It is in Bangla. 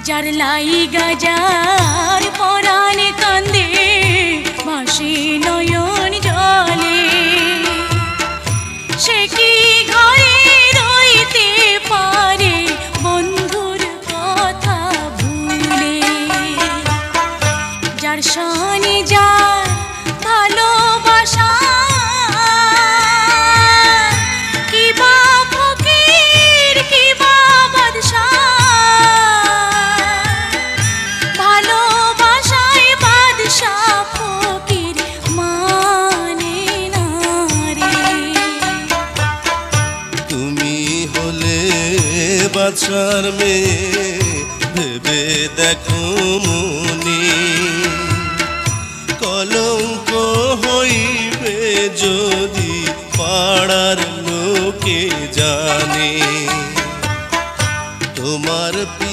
যার লাইগা যার পরাণে কান্দে ভাসে নয়ন জলে, সে কি ঘরে রইতে পারে বন্ধুর কথা ভুলে। যার শানে যার ভালোবাসা কিবা ফকির কিবা বাদশা, ভালোবাসায় বাদশা ফকির মানে না রে। তুমি হলে বাদশার মেয়ে ভেবে দেখো মনি, কলঙ্ক হইবে যদি পাড়ার লোকে জানে তোমার